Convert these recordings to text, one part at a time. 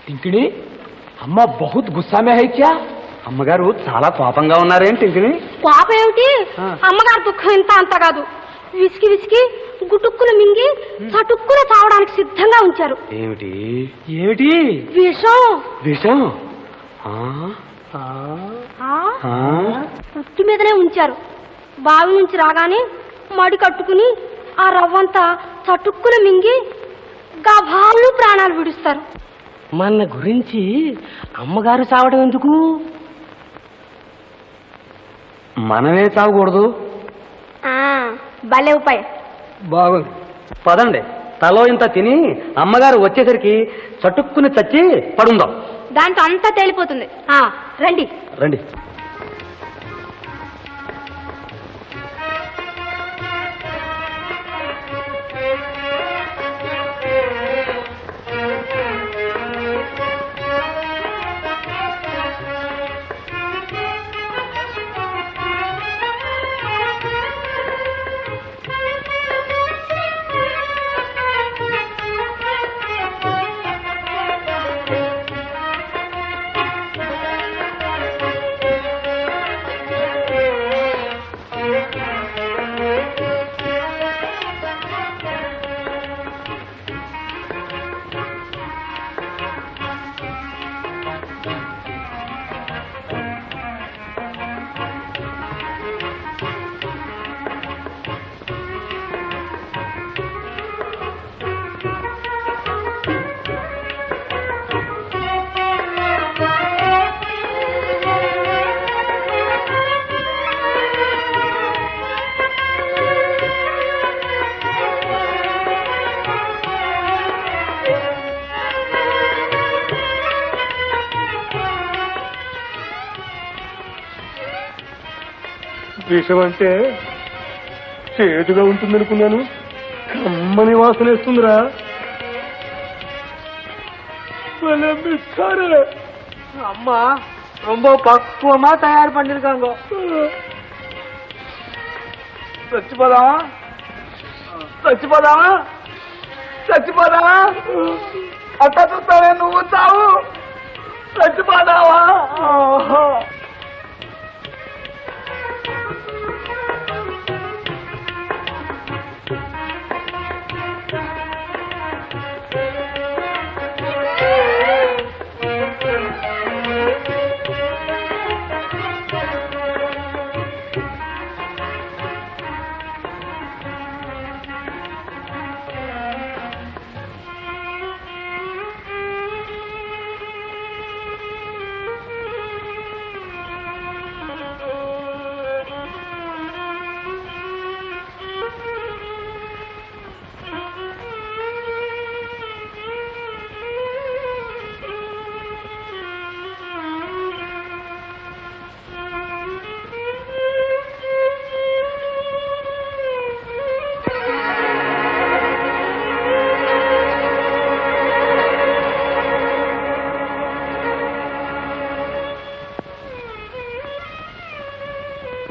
టింకిణి అమ్మ బహుత్ గుస్సా మే హై క్యా? అమ్మగారు చాలా కోపంగా ఉన్నారేంటి ఇంటిని? పాప ఏమిటి? అమ్మగారు దుఃఖం ఇంత అంత కాదు. విసికి విసికి గుటుక్కులు మింగి చటుక్కులు చావడానికి సిద్ధంగా ఉంచారు. ఏమిటి ఏమిటి? విషం. విషం? పుట్టి మీదనే ఉంచారు. బావి నుంచి రాగానే మడి కట్టుకుని ఆ రవ్వంతా చటుక్కులు మింగి గభాలు ప్రాణాలు విడుస్తారు. మన గురించి అమ్మగారు చావడం ఎందుకు? మనమే చావకూడదు. భలే ఉపాయం. బాగుంది, పదండి. తలో ఇంత తిని అమ్మగారు వచ్చేసరికి చటుక్కుని చచ్చి పడుందాం. దాంతో అంతా తేలిపోతుంది. రండి రండి. విషం అంటే చేదుగా ఉంటుందనుకున్నాను. కమ్మని వాసన వేస్తుందిరా. అమ్మా ரொம்ப பக்குவமா தயார் பண்ணிருக்காங்க. చచ్చిపోదామా? చచ్చిపోదామా? చచ్చిపోదామా? అట్ట చూస్తావే, నువ్వు చావు. చచ్చిపోదావా?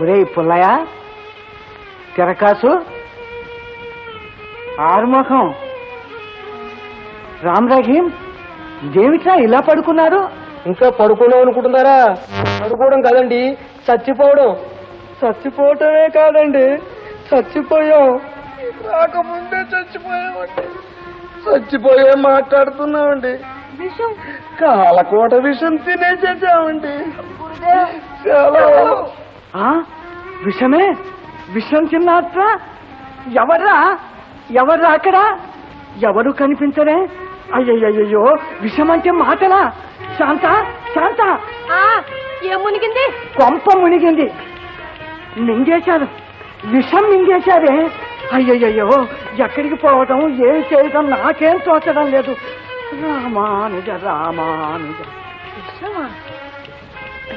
ఒరే పుల్లయ్య, తిరకాసు, ఆరుముఖం, రామ్ రహీం, ఇదేమిట్రా ఇలా పడుకున్నారు? ఇంకా పడుకున్నాం అనుకుంటున్నారా? పడుకోవడం కాదండి, చచ్చిపోవడం. చచ్చిపోవటమే కాదండి, చచ్చిపోయాం. రాకముందే చచ్చిపోయామండి. చచ్చిపోయే మాట్లాడుతున్నామండి. విషం. కాలకోట విషం తినేసేసామండి. విషమే? విషం తిన్నారా? ఎవర్రా? ఎవర్రా అక్కడ? ఎవరు కనిపించరే? అయ్యయ్యో, విషం అంటే మాటలా? శాంత, శాంత, ఏం మునిగింది? కొంప మునిగింది. మింగేశారు, విషం మింగేశారే. అయ్యయ్యో, ఎక్కడికి పోవడం, ఏం చేయడం నాకేం తోచడం లేదు. రామానుజ రామానుజ. విషమా?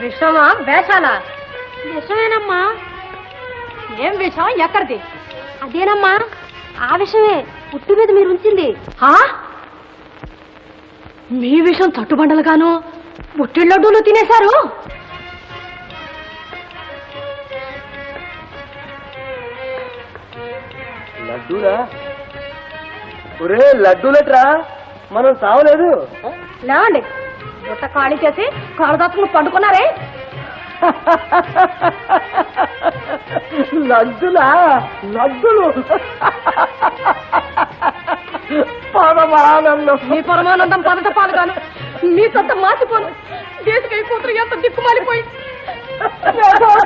విషమా? వేషాలా? విషమేనమ్మా. ఏం విషం? ఎక్కడిది? అదేనమ్మా, ఆ విషమే పుట్టి మీద మీరు ఉంచింది. మీ విషం తట్టుబండలుగాను పుట్టి లడ్డూలు తినేశారు. లడ్డూలా? ఒరే లడ్డూలట్రా, మనం చావలేదు. లేవండి గుట్ట ఖాళీ చేసి కాళదాత్మను పండుకున్నారే. లడ్డులా లడ్డులు పరమానందం. మీ పరమానందం పదట పాలుగాను, మీ సొంత మాసిపోను. దేశకై కూతురు ఎంత దిక్కుమాలిపోయి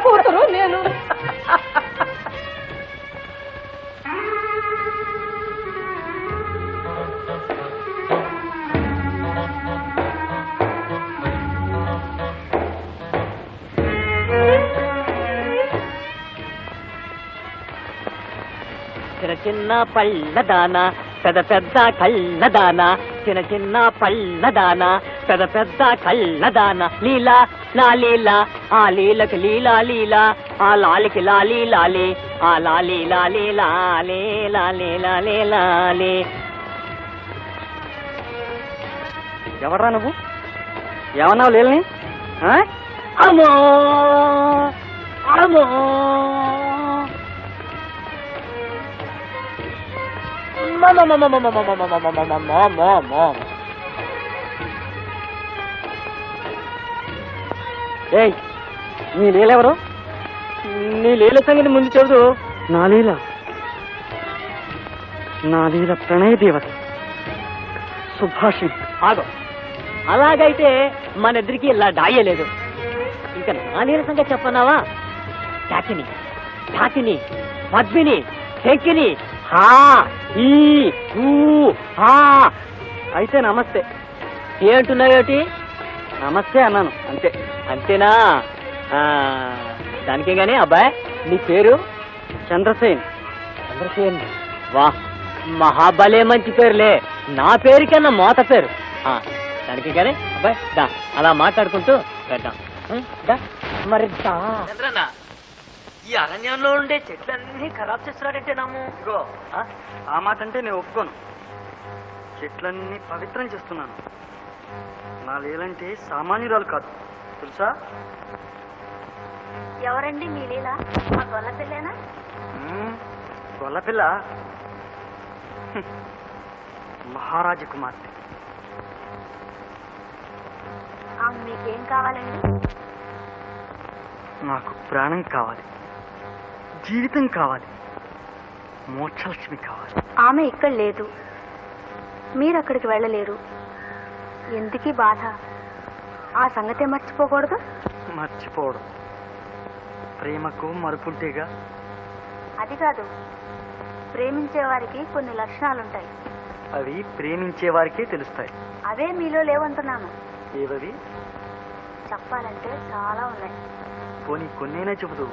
కూతురు నేను. చిన్న చిన్న పళ్ళదాన పెద్ద పెద్ద కళ్ళదాన, చిన్న చిన్న పళ్ళదాన పెద్ద పెద్ద కళ్ళదాన. లీలా నా లీలా, ఆ లీలకి లీలా లీలా, ఆ లాలికి లాలి లాలి, ఆ లాలి లాలి లాలే లాలే లాలే లాలే. ఎవడ్రా నువ్వు? ఏమన్నావు లేల్ని? అమ్మో అమ్మో ఏయ్, నీ లీలెవరు? నీ లీల సంగతి ముందు చెబుతూ. నా లీల ప్రణయ దేవత సుభాషిణి. ఆగో, అలాగైతే మన ఇద్దరికి ఇలా డాయలేదు. ఇంకా నా లీల సంగతి చెప్పన్నావా? చాకిని ఠాకిని పద్మిని శంకిని హా ఈ ఊ హా. అయితే నమస్తే. ఏంటున్నాయోటి? నమస్తే అన్నాను అంతే. అంతేనా? దానికే గాని అబ్బాయి నీ పేరు? చంద్రసేన్. చంద్రసేన్. వా, మహాబలే మంచి పేరులే. నా పేరు కన్నా మోత పేరు. దానికి కానీ అబ్బాయి దా అలా మాట్లాడుకుంటూ వెళ్దాం. దా మరి దా. చంద్రన్న, ఈ అరణ్యంలో ఉండే చెట్లన్నీ ఖరాబ్ చేస్తున్నాడంటే నాము. ఇగో ఆ మాట అంటే నేను ఒప్పుకోను. చెట్లన్నీ పవిత్రం చేస్తున్నాను. నా లీలంటే సామాన్యురాలు కాదు, తెలుసా? ఎవరండి మీ లీల? మా గొల్ల పిల్లేనా? గొల్లపిల్ల మహారాజ కుమార్తె. మీకేం కావాలండి? నాకు ప్రాణం కావాలి, జీవితం కావాలి, మోక్షలక్ష్మి కావాలి. ఆమె ఇక్కడ లేదు, మీరు అక్కడికి వెళ్ళలేరు. ఎందుకీ బాధ? ఆ సంగతే మర్చిపోకూడదు. మర్చిపోవడం ప్రేమకు మరుపుంటేగా. అది కాదు, ప్రేమించే వారికి కొన్ని లక్షణాలుంటాయి. అవి ప్రేమించే వారికే తెలుస్తాయి. అవే మీలో లేవంటున్నాను. ఏవవి? చెప్పాలంటే చాలా ఉన్నాయి. పోనీ కొన్నైనా చెబుతూ.